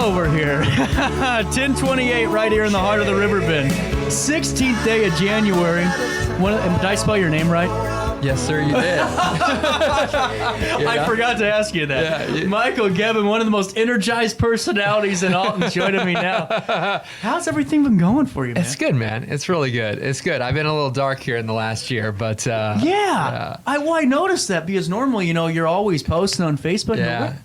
over here. 1028 right here in the heart of the RiverBend. 16th day of January. Did I spell your name right? Yes, sir, you did. I forgot to ask you that. Yeah, Michael Gebben, one of the most energized personalities in Alton, joining me now. How's everything been going for you, man? It's good, man. It's really good. It's good. I've been a little dark here in the last year, but... I noticed that because normally, you're always posting on Facebook. Yeah.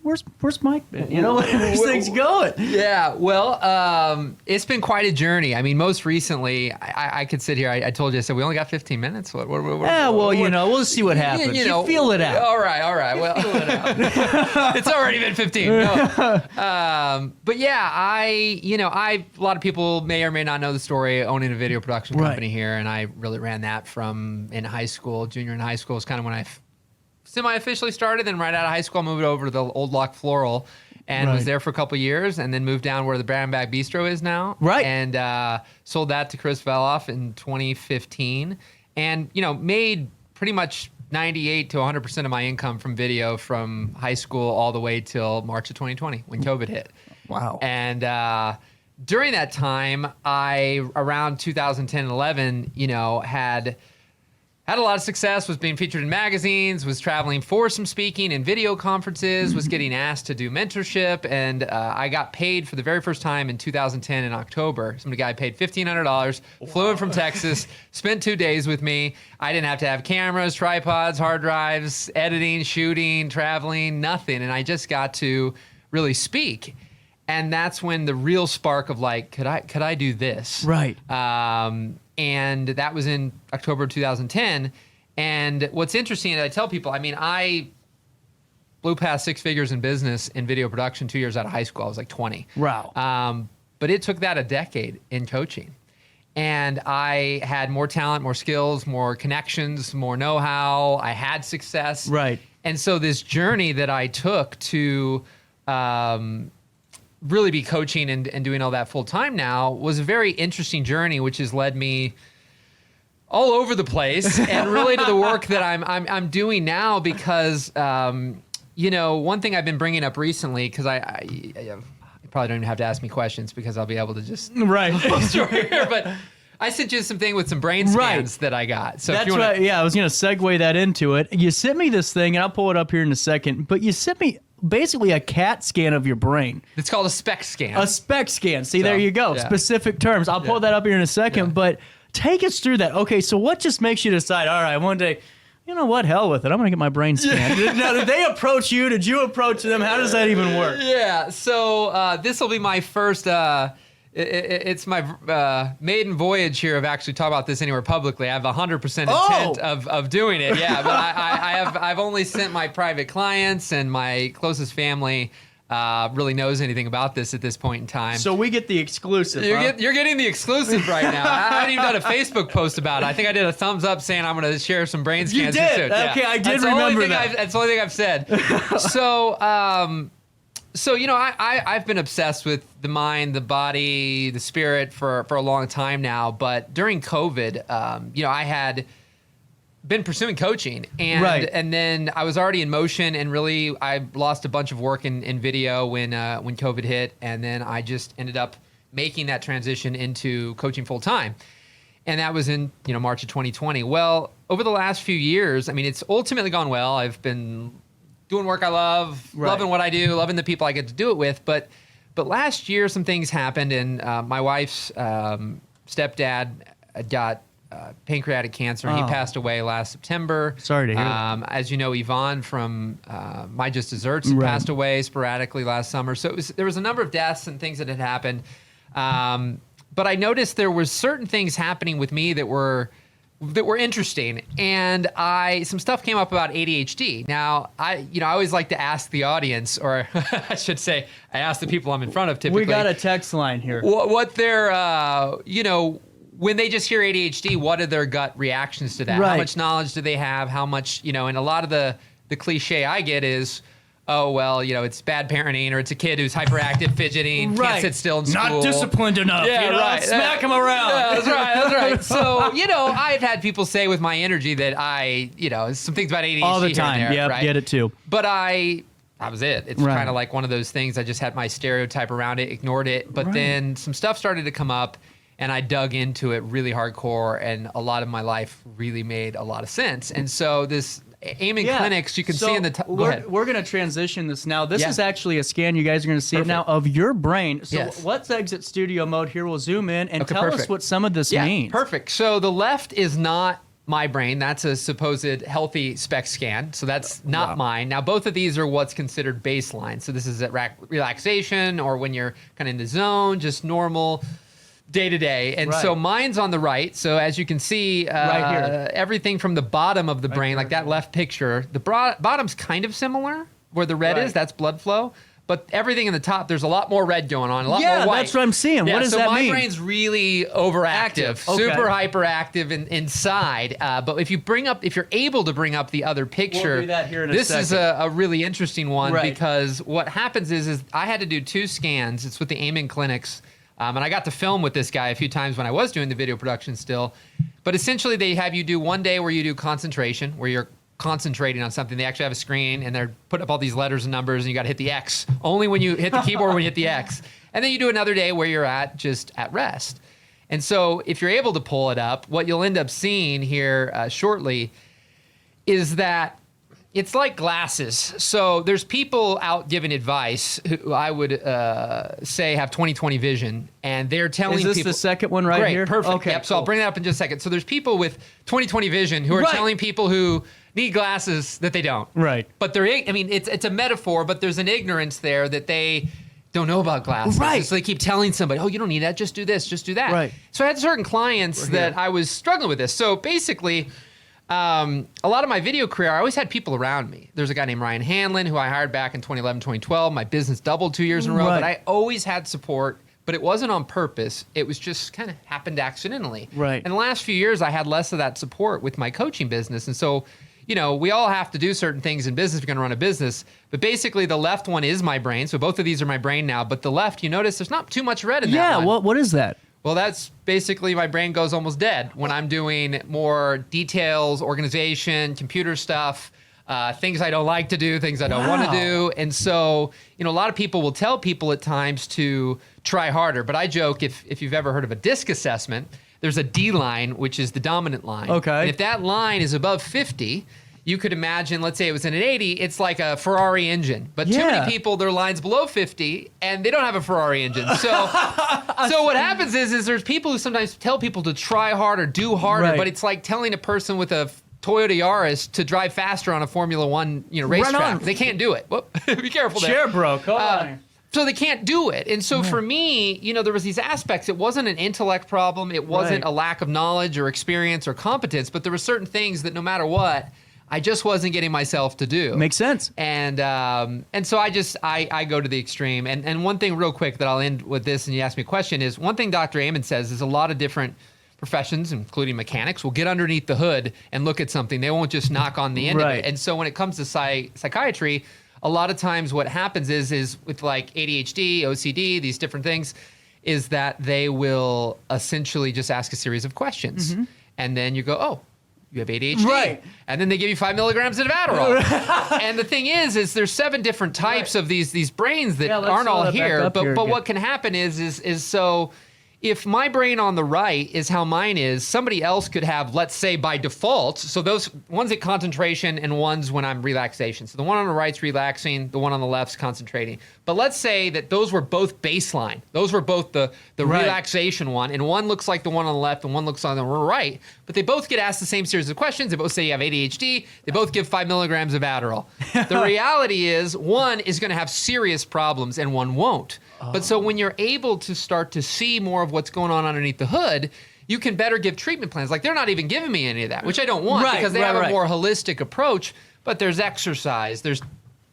Where's Mike? Where's things going? Yeah, well, it's been quite a journey. I mean, most recently, I could sit here. I told you, I said, we only got 15 minutes. We'll see what happens. You feel it out. All right. Well, feel it out. It's already been 15. No. But yeah, a lot of people may or may not know the story, owning a video production company here, and I really ran that from in high school. Junior in high school is kind of when I semi-officially started. Then right out of high school, I moved over to the Old Lock Floral and was there for a couple of years, and then moved down where the Brown Bag Bistro is now. Right. And sold that to Chris Veloff in 2015. And, made pretty much 98 to 100% of my income from video from high school all the way till March of 2020 when COVID hit. Wow. And during that time, around 2010 and 11, had a lot of success, was being featured in magazines, was traveling for some speaking and video conferences, was getting asked to do mentorship, and I got paid for the very first time in 2010 in October. Some guy paid $1,500, flew in from Texas, spent 2 days with me. I didn't have to have cameras, tripods, hard drives, editing, shooting, traveling, nothing, and I just got to really speak. And that's when the real spark of could I do this? Right. And that was in October of 2010. And what's interesting, and I tell people, I blew past 6 figures in business in video production 2 years out of high school. I was like 20. Wow. But it took that a decade in coaching. And I had more talent, more skills, more connections, more know-how. I had success. Right. And so this journey that I took to really be coaching and doing all that full time now was a very interesting journey, which has led me all over the place and really to the work that I'm doing now because, one thing I've been bringing up recently, because I probably don't even have to ask me questions because I'll be able to just here, but I sent you something with some brain scans that I got. So that's right. Yeah, I was going to segue that into it. You sent me this thing, and I'll pull it up here in a second, but you sent me basically a CAT scan of your brain. It's called a SPECT scan. A SPECT scan. See, there you go. Yeah. Specific terms. I'll pull that up here in a second, but take us through that. Okay, so what just makes you decide, all right, one day, you know what, hell with it, I'm going to get my brain scanned. Now, did they approach you? Did you approach them? How does that even work? Yeah, so this will be my first... It's my maiden voyage here of actually talking about this anywhere publicly. I have 100% intent of doing it, but I've only sent my private clients, and my closest family really knows anything about this at this point in time. So we get the exclusive. You're getting the exclusive right now. I haven't even done a Facebook post about it. I think I did a thumbs up saying I'm going to share some brain scans. You did? Soon. Okay, I did remember that. That's the only thing I've said. So, I've been obsessed with the mind, the body, the spirit for a long time now. But during COVID, I had been pursuing coaching. And then I was already in motion, and really I lost a bunch of work in video when COVID hit. And then I just ended up making that transition into coaching full time. And that was in March of 2020. Well, over the last few years, it's ultimately gone well. I've been doing work I love, loving what I do, loving the people I get to do it with. But last year, some things happened, and my wife's stepdad got pancreatic cancer. He passed away last September. Sorry to hear that. As you know, Yvonne from My Just Desserts passed away sporadically last summer. So there was a number of deaths and things that had happened. But I noticed there were certain things happening with me that were interesting, and some stuff came up about ADHD. Now, I always like to ask the audience, or I should say, I ask the people I'm in front of typically. We got a text line here. What their, when they just hear ADHD, what are their gut reactions to that? Right. How much knowledge do they have? How much, and a lot of the cliche I get is, oh, well, it's bad parenting, or it's a kid who's hyperactive, fidgeting, can't sit still in school. Not disciplined enough. Smack him around. Yeah, that's right. So, I've had people say with my energy that some things about ADHD all the time. here and there, Get it too. But I that was it. It's kind of like one of those things. I just had my stereotype around it, ignored it. But then some stuff started to come up, and I dug into it really hardcore, and a lot of my life really made a lot of sense. And so this Amen Clinics, you can see in the top. We're going to transition this now. This is actually a scan. You guys are going to see it now of your brain. So let's exit studio mode here. We'll zoom in and tell us what some of this means. Perfect. So the left is not my brain. That's a supposed healthy SPECT scan. So that's not mine. Now, both of these are what's considered baseline. So this is at relaxation or when you're kind of in the zone, just normal day to day. And so mine's on the right. So as you can see, right here, everything from the bottom of the brain, like that left picture, the bottom's kind of similar. Where the red is, that's blood flow. But everything in the top, there's a lot more red going on, a lot more white. That's what I'm seeing. What does that mean? So my brain's really overactive, super hyperactive inside. But if you're able to bring up the other picture, we'll do that here in a second. This is a really interesting one because what happens is I had to do 2 scans. It's with the Amen Clinics. And I got to film with this guy a few times when I was doing the video production still. But essentially, they have you do one day where you do concentration, where you're concentrating on something. They actually have a screen, and they're putting up all these letters and numbers, and you got to hit the X. Only when you hit the keyboard when you hit the X. And then you do another day where you're just at rest. And so if you're able to pull it up, what you'll end up seeing here shortly is that it's like glasses. So there's people out giving advice who I would say have 20/20 vision, and they're telling people. Is this the second one right here? Perfect. Okay, yep. So I'll bring that up in just a second. So there's people with 20/20 vision who are telling people who need glasses that they don't. Right. But it's a metaphor, but there's an ignorance there that they don't know about glasses. Right. So they keep telling somebody, oh, you don't need that, just do this, just do that. Right. So I had certain clients that I was struggling with this. So basically, a lot of my video career, I always had people around me. There's a guy named Ryan Hanlon who I hired back in 2011, 2012. My business doubled 2 years in a row, but I always had support, but it wasn't on purpose. It was just kind of happened accidentally. Right. And the last few years, I had less of that support with my coaching business. And so, we all have to do certain things in business if you're going to run a business. But basically, the left one is my brain. So both of these are my brain now. But the left, you notice there's not too much red in that one. Yeah, what is that? Well, that's basically my brain goes almost dead when I'm doing more details, organization, computer stuff, things I don't like to do, things I don't want to do. And so, a lot of people will tell people at times to try harder. But I joke, if you've ever heard of a DISC assessment, there's a D line, which is the dominant line. Okay. And if that line is above 50, you could imagine, let's say it was in an 80, it's like a Ferrari engine. But too many people, their line's below 50, and they don't have a Ferrari engine. So what happens is there's people who sometimes tell people to try harder, do harder, but it's like telling a person with a Toyota Yaris to drive faster on a Formula One racetrack. They can't do it. Whoop. Be careful there. Sure, bro. Come on. So they can't do it. And so for me, there was these aspects. It wasn't an intellect problem. It wasn't a lack of knowledge or experience or competence, but there were certain things that no matter what, I just wasn't getting myself to do. Makes sense. And so I go to the extreme. And one thing real quick that I'll end with this, and you asked me a question, is one thing Dr. Amen says is a lot of different professions, including mechanics, will get underneath the hood and look at something. They won't just knock on the end of it. And so when it comes to psychiatry, a lot of times what happens is with like ADHD, OCD, these different things, is that they will essentially just ask a series of questions. And then you go, oh, you have ADHD. Right. And then they give you 5 milligrams of Adderall. And the thing is there's 7 different types of these brains that aren't all here. But what can happen is so if my brain on the right is how mine is, somebody else could have, let's say by default, so those one's at concentration and one's when I'm relaxation. So the one on the right's relaxing, the one on the left's concentrating. But let's say that those were both baseline. Those were both the relaxation one, and one looks like the one on the left and one looks on the right, but they both get asked the same series of questions. They both say you have ADHD. They both give 5 milligrams of Adderall. The reality is one is going to have serious problems and one won't. But so when you're able to start to see more of what's going on underneath the hood, you can better give treatment plans. Like they're not even giving me any of that, which I don't want because they have a more holistic approach. But there's exercise, there's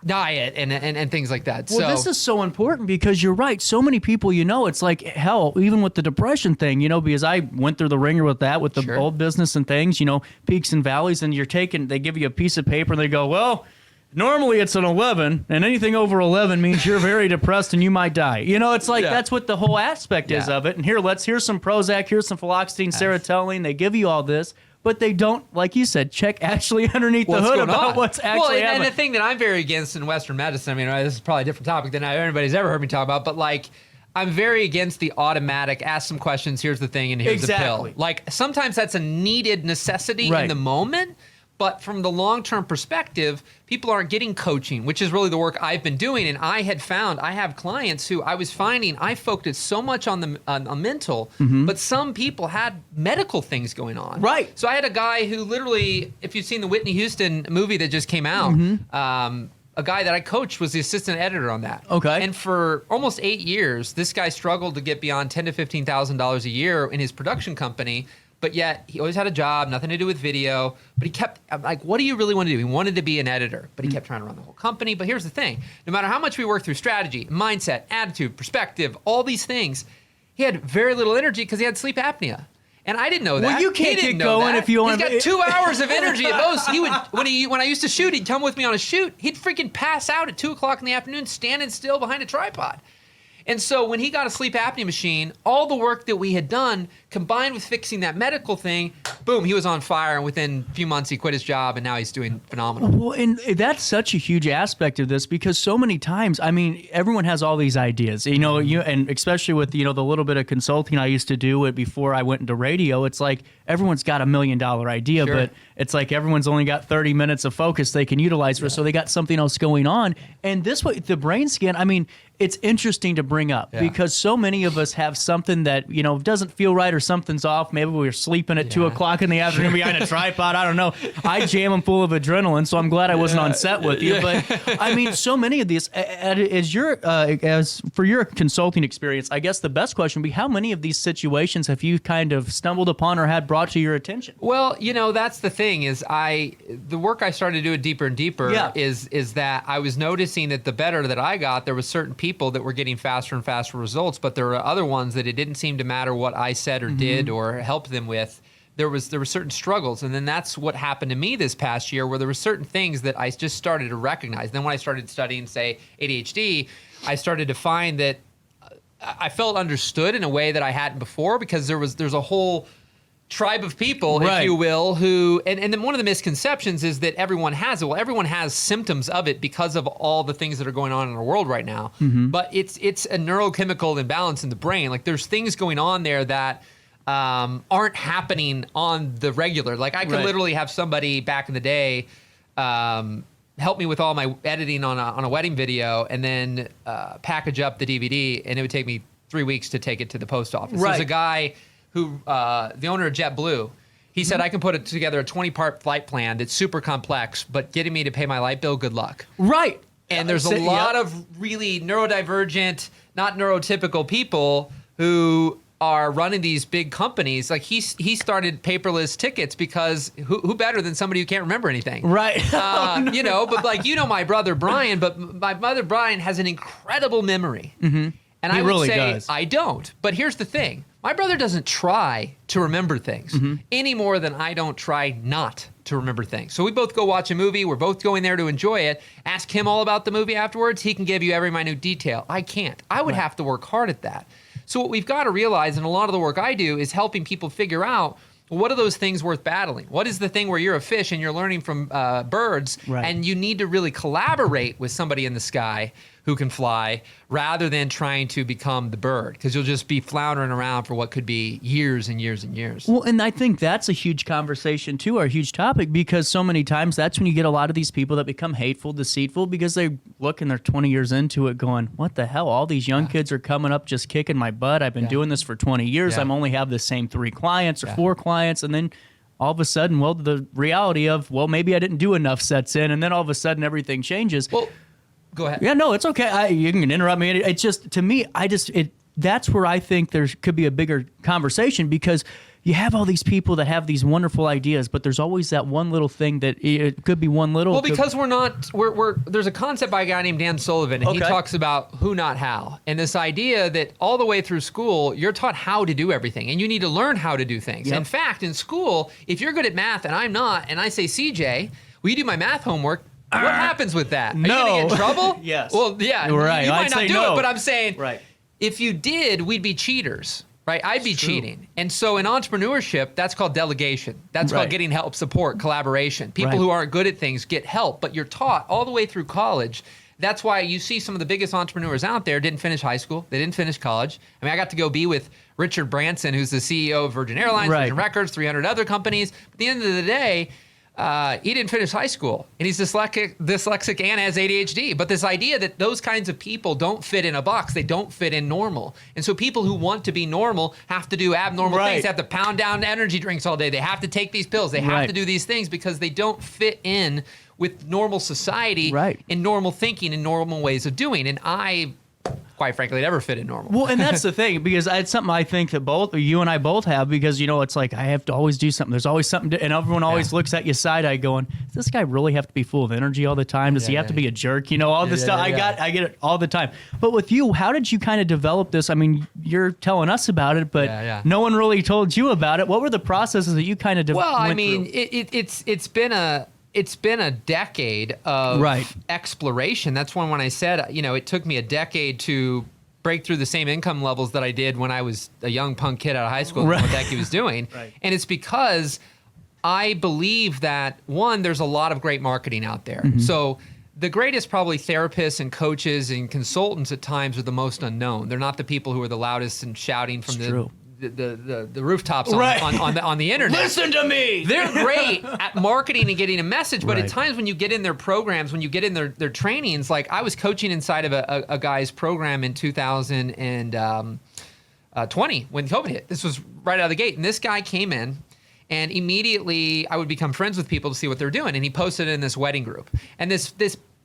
diet, and things like that. Well, this is so important because you're right. So many people, it's like hell, even with the depression thing, because I went through the ringer with that, with the old business and things, peaks and valleys, and they give you a piece of paper and they go, well, normally it's an 11, and anything over 11 means you're very depressed and you might die. It's like that's what the whole aspect is of it. And here's some Prozac, here's some fluoxetine, serotonin. They give you all this. but they don't, like you said, check actually underneath the hood about what's actually happening. And the thing that I'm very against in Western medicine, I mean, this is probably a different topic than anybody's ever heard me talk about, but like, I'm very against the automatic, ask some questions, here's the thing, and here's the pill. Like, sometimes that's a needed necessity in the moment, but from the long-term perspective, people aren't getting coaching, which is really the work I've been doing. And I had found, I have clients who I was finding, I focused so much on the mental, but some people had medical things going on. Right. So I had a guy who literally, if you've seen the Whitney Houston movie that just came out, a guy that I coached was the assistant editor on that. Okay. And for almost 8 years, this guy struggled to get beyond $10,000 to $15,000 a year in his production company. But yet, he always had a job, nothing to do with video. But he kept, like, what do you really want to do? He wanted to be an editor, but he kept trying to run the whole company. But here's the thing. No matter how much we work through strategy, mindset, attitude, perspective, all these things, he had very little energy because he had sleep apnea. And I didn't know that. Well, you can't get going if you want. He's got 2 hours of energy at most. He would, when I used to shoot, he'd come with me on a shoot. He'd freaking pass out at 2 o'clock in the afternoon, standing still behind a tripod. And so when he got a sleep apnea machine, all the work that we had done, combined with fixing that medical thing, boom, he was on fire. And within a few months, he quit his job, and now he's doing phenomenal. Well, and that's such a huge aspect of this, because so many times, I mean, everyone has all these ideas, and especially with, the little bit of consulting I used to do before I went into radio, it's like everyone's got $1 million idea, but it's like everyone's only got 30 minutes of focus they can utilize for, so they got something else going on. And this way, the brain scan, I mean, it's interesting to bring up because so many of us have something that, doesn't feel right or something's off. Maybe we were sleeping at 2 o'clock in the afternoon behind a tripod. I don't know. I jam them full of adrenaline, so I'm glad I wasn't on set with you. But I mean, so many of these, as for your consulting experience, I guess the best question would be, how many of these situations have you kind of stumbled upon or had brought to your attention? Well, that's the thing is the work I started to do it deeper and deeper is that I was noticing that the better that I got, there was certain people that were getting faster and faster results, but there were other ones that it didn't seem to matter what I said or did or helped them with. There were certain struggles, and then that's what happened to me this past year, where there were certain things that I just started to recognize. Then when I started studying, say, ADHD, I started to find that I felt understood in a way that I hadn't before, because there's a whole tribe of people, if you will, who, and then one of the misconceptions is that everyone has it. Well, everyone has symptoms of it because of all the things that are going on in our world right now. But it's a neurochemical imbalance in the brain. Like, there's things going on there that aren't happening on the regular. Like, I could literally have somebody back in the day help me with all my editing on a wedding video, and then package up the DVD, and it would take me 3 weeks to take it to the post office. There's a guy who, the owner of JetBlue, he said, I can put together a 20-part flight plan that's super complex, but getting me to pay my light bill, good luck. Right. And there's a lot of really neurodivergent, not neurotypical people who are running these big companies. Like, he started paperless tickets because who better than somebody who can't remember anything? Right. But like, my brother Brian, but my brother Brian has an incredible memory. And I would say I don't. But here's the thing. My brother doesn't try to remember things any more than I don't try not to remember things. So we both go watch a movie. We're both going there to enjoy it. Ask him all about the movie afterwards. He can give you every minute detail. I can't. I would have to work hard at that. So what we've got to realize, and a lot of the work I do, is helping people figure out, what are those things worth battling? What is the thing where you're a fish and you're learning from birds, and you need to really collaborate with somebody in the sky who can fly, rather than trying to become the bird, because you'll just be floundering around for what could be years and years and years. Well, and I think that's a huge conversation too, or a huge topic, because so many times that's when you get a lot of these people that become hateful, deceitful, because they look and they're 20 years into it going, what the hell? All these young kids are coming up just kicking my butt. I've been doing this for 20 years. I'm only have the same 3 clients or 4 clients. And then all of a sudden, the reality of, maybe I didn't do enough sets in. And then all of a sudden everything changes. Well, go ahead. Yeah, no, it's okay. You can interrupt me. It's just, to me, that's where I think there could be a bigger conversation, because you have all these people that have these wonderful ideas, but there's always that one little thing that it could be one little. Well, because there's a concept by a guy named Dan Sullivan, and he talks about who, not how. And this idea that all the way through school, you're taught how to do everything, and you need to learn how to do things. In fact, in school, if you're good at math and I'm not, and I say, CJ, will you do my math homework? What happens with that? Are you going to get in trouble? Yes. Well, yeah. Right. You might not do no. it, but I'm saying, if you did, we'd be cheaters. right? I'd be cheating. And so in entrepreneurship, that's called delegation. That's called getting help, support, collaboration. People who aren't good at things get help, but you're taught all the way through college. That's why you see some of the biggest entrepreneurs out there didn't finish high school. They didn't finish college. I mean, I got to go be with Richard Branson, who's the CEO of Virgin Airlines, Virgin Records, 300 other companies. But at the end of the day, he didn't finish high school, and he's dyslexic and has ADHD. But this idea that those kinds of people don't fit in a box, they don't fit in normal. And so people who want to be normal have to do abnormal things. They have to pound down energy drinks all day. They have to take these pills. They have to do these things because they don't fit in with normal society and normal thinking and normal ways of doing. And I, quite frankly, never fit in normal. Well, and that's the thing, because it's something I think that both you and I both have, because, you know, it's like I have to always do something. There's always something to, and everyone always looks at you side-eye going, does this guy really have to be full of energy all the time? Does he have to be a jerk? You know, all this stuff. I get it all the time. But with you, how did you kind of develop this? I mean, you're telling us about it, but no one really told you about it. What were the processes that you kind of developed? Well, I mean, it's been a decade of exploration. That's when I said, you know, it took me a decade to break through the same income levels that I did when I was a young punk kid out of high school, what the heck he was doing. And it's because I believe that, one, there's a lot of great marketing out there. So the greatest probably therapists and coaches and consultants at times are the most unknown. They're not the people who are the loudest and shouting from the rooftops on the internet. Listen to me. They're great at marketing and getting a message, but at times when you get in their programs, when you get in their trainings, like I was coaching inside of a guy's program in 2020 when COVID hit. This was right out of the gate, and this guy came in, and immediately I would become friends with people to see what they're doing, and he posted it in this wedding group. And this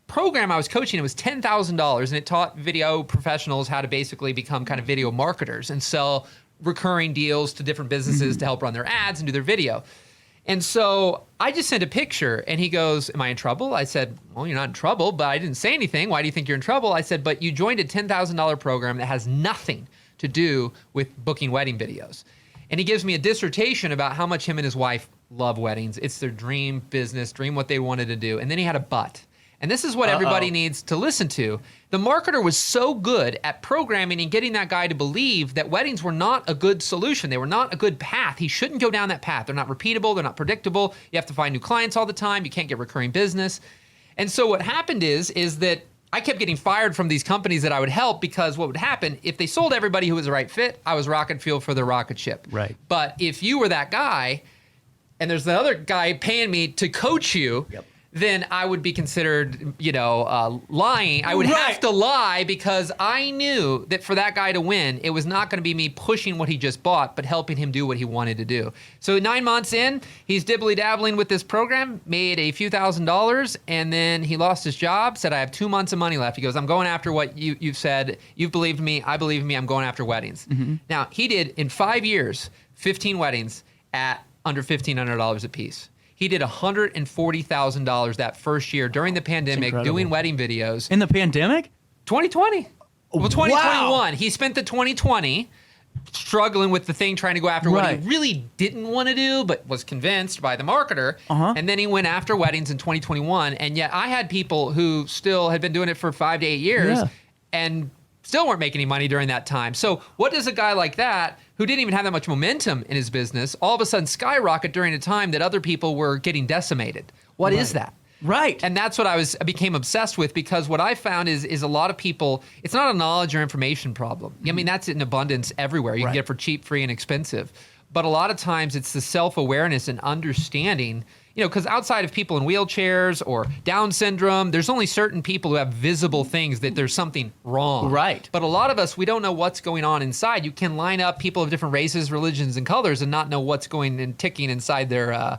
program I was coaching, it was $10,000, and it taught video professionals how to basically become kind of video marketers and sell recurring deals to different businesses to help run their ads and do their video. And so I just sent a picture, and he goes, am I in trouble? I said, well, you're not in trouble, but I didn't say anything. Why do you think you're in trouble? I said, but you joined a $10,000 program that has nothing to do with booking wedding videos. And he gives me a dissertation about how much him and his wife love weddings. It's their dream business, dream what they wanted to do. And then he had a but. And this is what everybody needs to listen to. The marketer was so good at programming and getting that guy to believe that weddings were not a good solution. They were not a good path. He shouldn't go down that path. They're not repeatable. They're not predictable. You have to find new clients all the time. You can't get recurring business. And so what happened is that I kept getting fired from these companies that I would help, because what would happen, if they sold everybody who was the right fit, I was rocket fuel for their rocket ship. But if you were that guy, and there's another guy paying me to coach you, then I would be considered, lying. I would have to lie, because I knew that for that guy to win, it was not going to be me pushing what he just bought, but helping him do what he wanted to do. So 9 months in, he's dibbly-dabbling with this program, made a few $1,000s, and then he lost his job, said, I have 2 months of money left. He goes, I'm going after what you've said. You've believed me. I believe in me. I'm going after weddings. Now, he did, in 5 years, 15 weddings at under $1,500 a piece. He did $140,000 that first year during the pandemic doing wedding videos. In the pandemic? 2020. Well, 2021. Wow. He spent the 2020 struggling with the thing, trying to go after what he really didn't want to do, but was convinced by the marketer. And then he went after weddings in 2021. And yet I had people who still had been doing it for 5 to 8 years and still weren't making any money during that time. So what does a guy like that, who didn't even have that much momentum in his business, all of a sudden skyrocket during a time that other people were getting decimated? What is that? And that's what I became obsessed with, because what I found is a lot of people, it's not a knowledge or information problem. I mean, that's in abundance everywhere. You can get it for cheap, free, and expensive. But a lot of times it's the self-awareness and understanding, because outside of people in wheelchairs or Down syndrome, there's only certain people who have visible things that there's something wrong. But a lot of us, we don't know what's going on inside. You can line up people of different races, religions, and colors and not know what's going and ticking inside their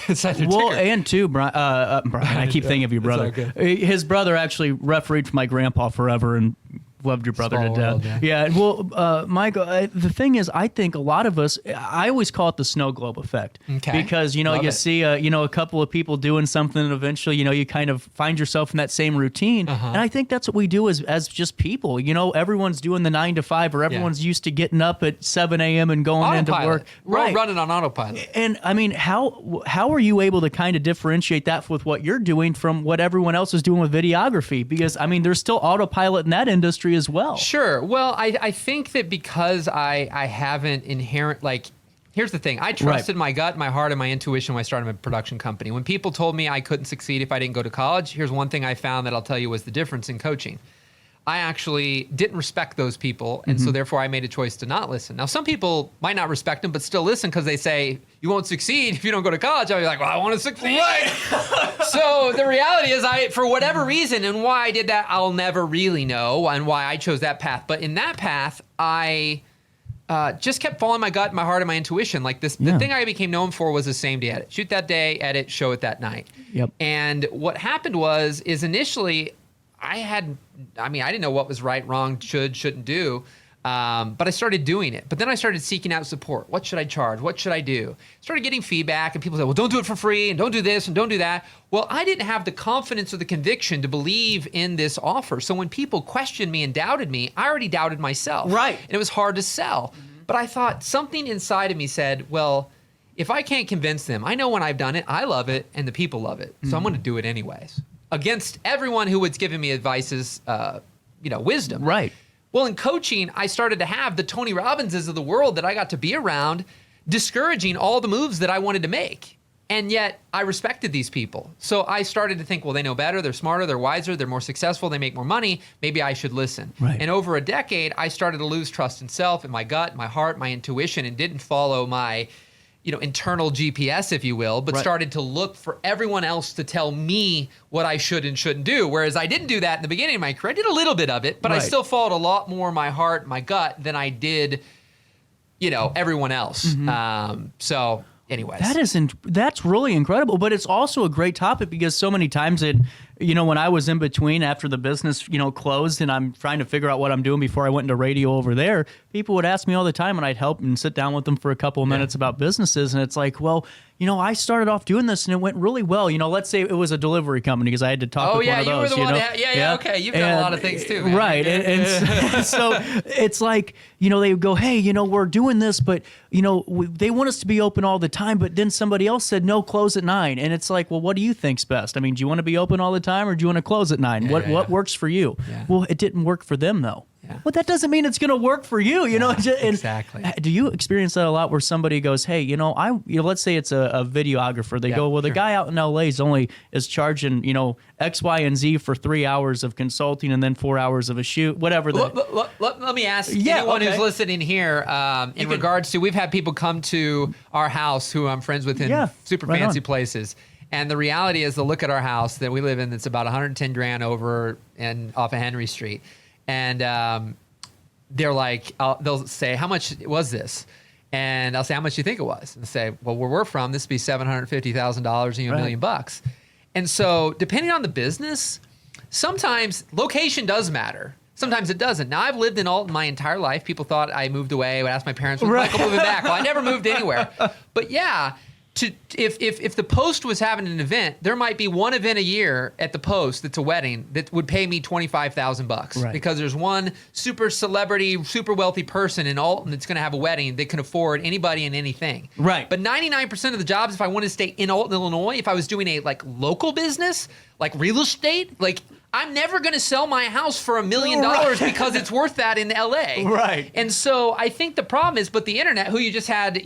well, and too, Brian, I keep thinking of your brother. His brother actually refereed for my grandpa forever and loved your brother to death. Well, Michael, the thing is, I think a lot of us, I always call it the snow globe effect. Because, you see, a couple of people doing something, and eventually, you kind of find yourself in that same routine. And I think that's what we do as just people. Everyone's doing the 9 to 5, or everyone's used to getting up at 7 a.m. and going into work. We're all running on autopilot. And I mean, how are you able to kind of differentiate that with what you're doing from what everyone else is doing with videography? Because, I mean, there's still autopilot in that industry industry as well. Sure. Well, I think that because I haven't here's the thing. I trusted my gut, my heart, and my intuition when I started my production company. When people told me I couldn't succeed if I didn't go to college, here's one thing I found that I'll tell you was the difference in coaching. I actually didn't respect those people, and so therefore I made a choice to not listen. Now, some people might not respect them, but still listen because they say, you won't succeed if you don't go to college. I'll be like, well, I want to succeed. Right. So the reality is for whatever reason, and why I did that, I'll never really know, and why I chose that path. But in that path, I just kept following my gut, my heart, and my intuition. Like the thing I became known for was the same day edit. Shoot that day, edit, show it that night. Yep. And what happened is initially I didn't know what was right, wrong, shouldn't do. But I started doing it. But then I started seeking out support. What should I charge? What should I do? Started getting feedback, and people said, well, don't do it for free, and don't do this, and don't do that. Well, I didn't have the confidence or the conviction to believe in this offer. So when people questioned me and doubted me, I already doubted myself. Right. And it was hard to sell. But I thought something inside of me said, well, if I can't convince them, I know when I've done it, I love it, and the people love it. So I'm going to do it anyways. Against everyone who was giving me advice's, wisdom. Right. Well, in coaching, I started to have the Tony Robbinses of the world that I got to be around discouraging all the moves that I wanted to make. And yet I respected these people. So I started to think, well, they know better, they're smarter, they're wiser, they're more successful, they make more money. Maybe I should listen. Right. And over a decade, I started to lose trust in self, in my gut, my heart, my intuition, and didn't follow my internal GPS, if you will, but started to look for everyone else to tell me what I should and shouldn't do. Whereas I didn't do that in the beginning of my career. I did a little bit of it, but I still followed a lot more my heart, my gut than I did, everyone else. So anyways. That's really incredible, but it's also a great topic because so many times when I was in between after the business, closed and I'm trying to figure out what I'm doing before I went into radio over there, people would ask me all the time and I'd help and sit down with them for a couple of minutes about businesses. And it's like, well, I started off doing this and it went really well. Let's say it was a delivery company because I had to talk with one of those. Oh, yeah, you were the one. Okay. You've done a lot of things too, man. Right. And so it's like, they would go, hey, we're doing this, but, they want us to be open all the time. But then somebody else said, no, close at 9. And it's like, well, what do you think's best? I mean, do you want to be open all the time or do you want to close at 9? What works for you? Yeah. Well, it didn't work for them though. Yeah. Well, that doesn't mean it's going to work for you, Exactly. Do you experience that a lot where somebody goes, hey, let's say it's a videographer. They go, well, the guy out in LA is charging, X, Y, and Z for 3 hours of consulting and then 4 hours of a shoot, whatever. Let me ask anyone who's listening here in regards to, we've had people come to our house who I'm friends with in super fancy places. And the reality is they'll look at our house that we live in that's about 110 grand over and off of Henry Street. And they're like, they'll say, how much was this? And I'll say, how much do you think it was? And they say, well, where we're from, this would be $750,000, $1 million bucks. And so depending on the business, sometimes location does matter. Sometimes it doesn't. Now, I've lived in Alton my entire life. People thought I moved away. I would ask my parents, when's Michael moving back? Well, I never moved anywhere. But yeah, if the Post was having an event, there might be one event a year at the Post that's a wedding that would pay me $25,000 because there's one super celebrity, super wealthy person in Alton that's going to have a wedding that can afford anybody and anything. Right. But 99% of the jobs, if I wanted to stay in Alton, Illinois, if I was doing a local business, like real estate, I'm never going to sell my house for $1 million because it's worth that in LA. Right. And so I think the problem is, but the internet, who you just had, I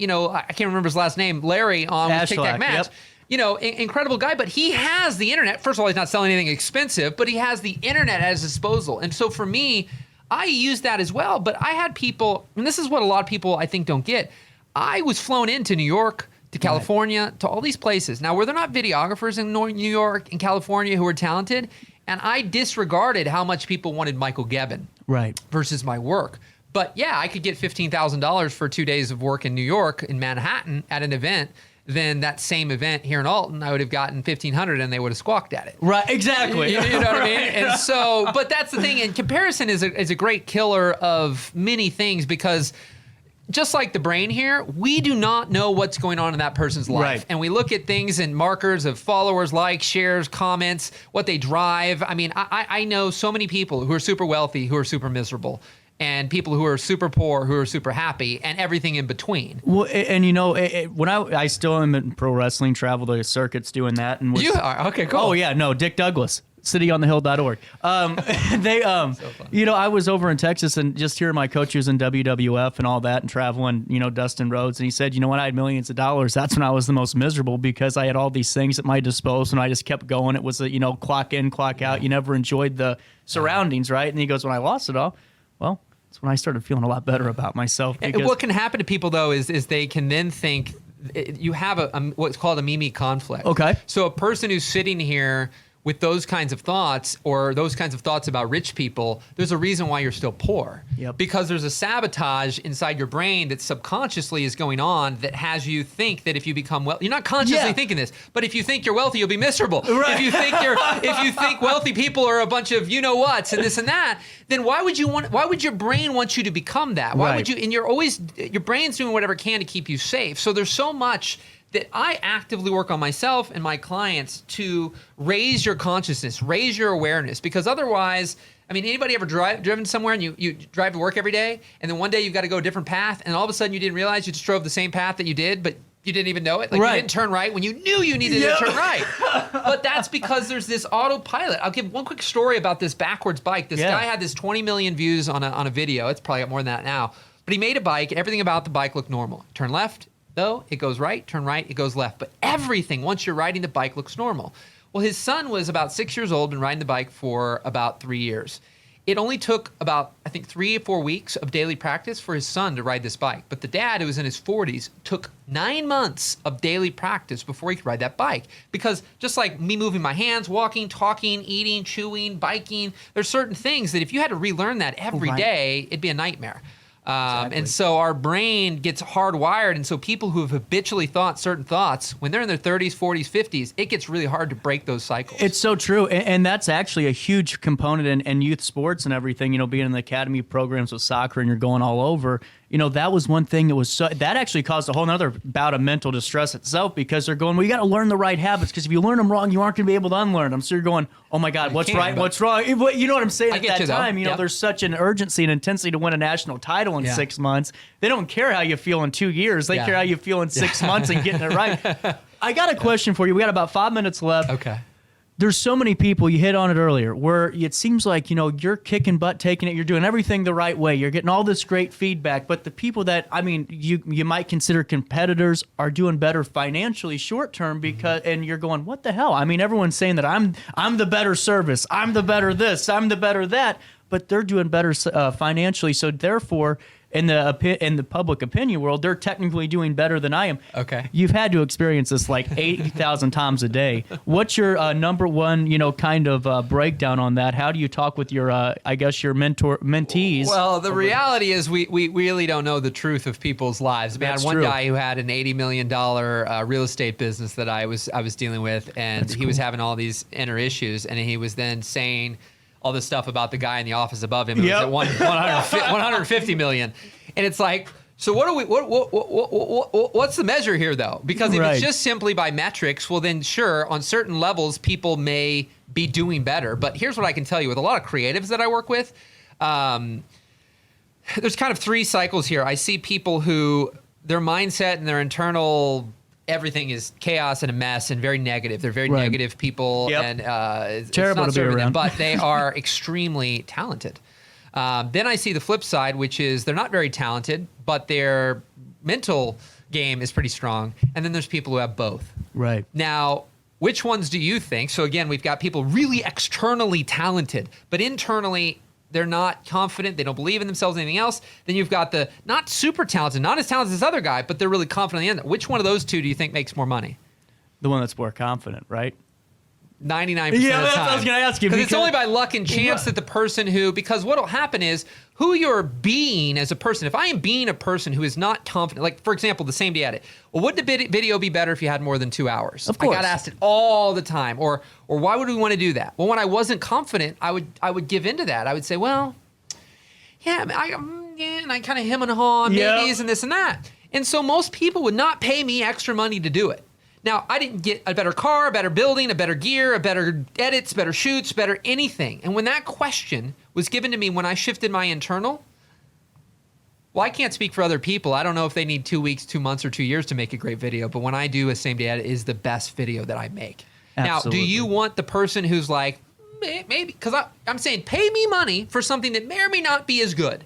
can't remember his last name, Larry on with Tic Tac Match. Yep. Incredible guy, but he has the internet. First of all, he's not selling anything expensive, but he has the internet at his disposal. And so for me, I use that as well. But I had people, and this is what a lot of people I think don't get. I was flown into New York, to California, to all these places. Now, were there not videographers in New York and California who were talented? And I disregarded how much people wanted Michael Gebben versus my work. But yeah, I could get $15,000 for 2 days of work in New York, in Manhattan, at an event. Then that same event here in Alton, I would have gotten $1,500 and they would have squawked at it. Right, exactly. You know what I mean? And so, but that's the thing. And comparison is a great killer of many things because just like the brain here, we do not know what's going on in that person's life. Right. And we look at things in markers of followers, likes, shares, comments, what they drive. I mean, I know so many people who are super wealthy, who are super miserable, and people who are super poor, who are super happy, and everything in between. Well, and when I still am in pro wrestling, travel to circuits doing that. And you are? Okay, cool. Oh, yeah, no, Dick Douglas. cityonthehill.org. They, I was over in Texas and just hearing my coach was in WWF and all that and traveling, Dustin Rhodes. And he said, when I had millions of dollars, that's when I was the most miserable because I had all these things at my disposal and I just kept going. It was clock in, clock out. You never enjoyed the surroundings, right? And he goes, when I lost it all, well, that's when I started feeling a lot better about myself. And what can happen to people though is they can then think you have what's called a Mimi conflict. Okay. So a person who's sitting here with those kinds of thoughts or those kinds of thoughts about rich people, there's a reason why you're still poor. Yep. Because there's a sabotage inside your brain that subconsciously is going on that has you think that if you become wealthy, you're not consciously thinking this, but if you think you're wealthy, you'll be miserable. Right. If you think wealthy people are a bunch of you-know-whats and this and that, then why would your brain want you to become that? Why would you, and your brain's doing whatever it can to keep you safe. So there's so much that I actively work on myself and my clients to raise your consciousness, raise your awareness, because otherwise, anybody ever driven somewhere and you drive to work every day, and then one day you've got to go a different path, and all of a sudden you didn't realize you just drove the same path that you did, but you didn't even know it? Like, right. You didn't turn right when you knew you needed to turn right. But that's because there's this autopilot. I'll give one quick story about this backwards bike. This guy had this 20 million views on a video. It's probably got more than that now. But he made a bike, and everything about the bike looked normal. Turn left, though, it goes right. Turn right, it goes left. But everything, once you're riding the bike, looks normal. Well, his son was about 6 years old, been riding the bike for about 3 years. It only took about, 3 or 4 weeks of daily practice for his son to ride this bike. But the dad, who was in his 40s, took 9 months of daily practice before he could ride that bike. Because just like me moving my hands, walking, talking, eating, chewing, biking, there's certain things that if you had to relearn that every day, it'd be a nightmare. Exactly. And so our brain gets hardwired, and so people who have habitually thought certain thoughts, when they're in their 30s, 40s, 50s, it gets really hard to break those cycles. It's so true, and that's actually a huge component in youth sports and everything, being in the academy programs with soccer and you're going all over. That was one thing that actually caused a whole other bout of mental distress itself, because they're going, well, you got to learn the right habits, because if you learn them wrong, you aren't going to be able to unlearn them. So you're going, oh my God, what's right, what's wrong? You know what I'm saying? At that time, there's such an urgency and intensity to win a national title in 6 months. They don't care how you feel in 2 years. They care how you feel in 6 months and getting it right. I got a question for you. We got about 5 minutes left. Okay. There's so many people, you hit on it earlier, where it seems like, you're kicking butt, taking it, you're doing everything the right way, you're getting all this great feedback, but the people that, you might consider competitors are doing better financially short term because, and you're going, what the hell? Everyone's saying that I'm the better service, I'm the better this, I'm the better that, but they're doing better financially, so therefore, in the public opinion world, they're technically doing better than I am. Okay. You've had to experience this like 80,000 times a day. What's your number one, kind of breakdown on that? How do you talk with your, your mentees? Well, the reality is we really don't know the truth of people's lives. I had one guy who had an $80 million real estate business that I was dealing with, and he was having all these inner issues, and he was then saying all this stuff about the guy in the office above him. It was at 150 million. And it's like, so what's the measure here though? Because if it's just simply by metrics, well then sure, on certain levels, people may be doing better. But here's what I can tell you with a lot of creatives that I work with, there's kind of 3 cycles here. I see people who their mindset and their internal everything is chaos and a mess and very negative. They're very negative people, and it's terrible not to be around. them, but they are extremely talented. Then I see the flip side, which is they're not very talented, but their mental game is pretty strong. And then there's people who have both. Right. Now, which ones do you think? So again, we've got people really externally talented, but internally they're not confident, they don't believe in themselves, anything else. Then you've got the not super talented, not as talented as this other guy, but they're really confident in the end. Which one of those two do you think makes more money? The one that's more confident, right? 99% of the time. Yeah, that's what I was going to ask you. Because it's only by luck and chance that the person who, because what will happen is who you're being as a person. If I am being a person who is not confident, like for example, the same day edit, well, wouldn't a video be better if you had more than 2 hours? Of course. I got asked it all the time. Or why would we want to do that? Well, when I wasn't confident, I would give into that. I would say, well, and I kind of hem and haw, maybes and this and that. And so most people would not pay me extra money to do it. Now, I didn't get a better car, a better building, a better gear, a better edits, better shoots, better anything. And when that question was given to me when I shifted my internal, well, I can't speak for other people. I don't know if they need 2 weeks, 2 months, or 2 years to make a great video. But when I do a same day edit, it is the best video that I make. Absolutely. Now, do you want the person who's like, maybe, because I'm saying pay me money for something that may or may not be as good.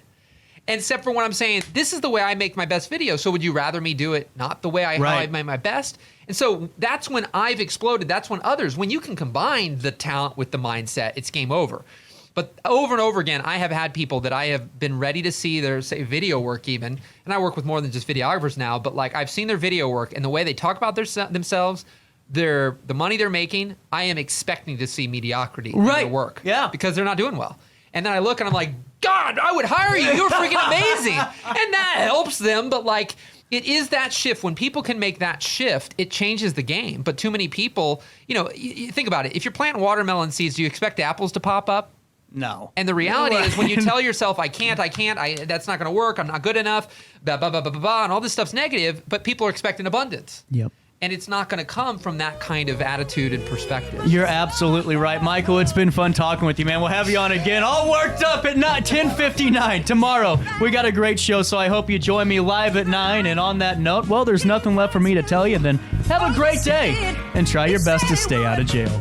Except for when I'm saying, this is the way I make my best video. So would you rather me do it not the way how I make my best? And so that's when I've exploded. That's when others, when you can combine the talent with the mindset, it's game over. But over and over again, I have had people that I have been ready to see their, say, video work even. And I work with more than just videographers now. But like I've seen their video work and the way they talk about themselves, the money they're making, I am expecting to see mediocrity in their work. Yeah. Because they're not doing well. And then I look and I'm like, God, I would hire you. You're freaking amazing. And that helps them. But like, it is that shift. When people can make that shift, it changes the game. But too many people, you think about it. If you're planting watermelon seeds, do you expect apples to pop up? No. And the reality is when you tell yourself, I can't, that's not going to work, I'm not good enough, blah, blah, blah, blah, blah, and all this stuff's negative, but people are expecting abundance. Yep. And it's not going to come from that kind of attitude and perspective. You're absolutely right. Michael, it's been fun talking with you, man. We'll have you on again, all worked up at 10:59 tomorrow. We got a great show, so I hope you join me live at 9. And on that note, well, there's nothing left for me to tell you. Then have a great day and try your best to stay out of jail.